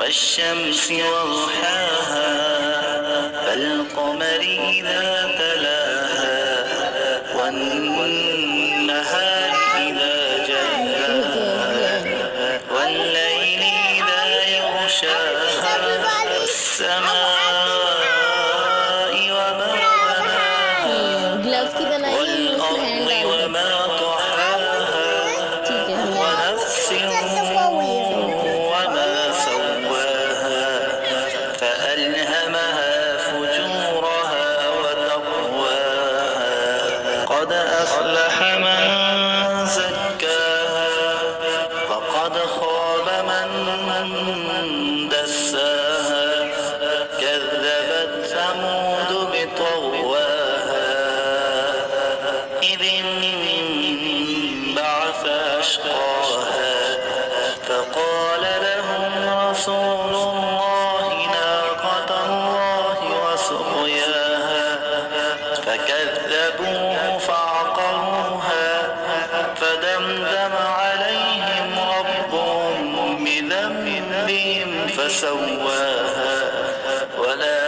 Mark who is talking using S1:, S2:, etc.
S1: والشمس وضحاها والقمر إذا تلاها والنهار إذا جلاها والليل إذا يغشاها والسماء وما بناها والأرض وما طحاها ونفس وما سواها فألهمها فجورها وتقواها قد أفلح من زكاها وقد خاب من دساها كذبت ثمود بطغواها إذ انبعث أشقاها فقال لهم رسول الله ناقة الله وسقياها فكذبوه فعقروها فدمدم عليهم ربهم بذنبهم فسواها ولا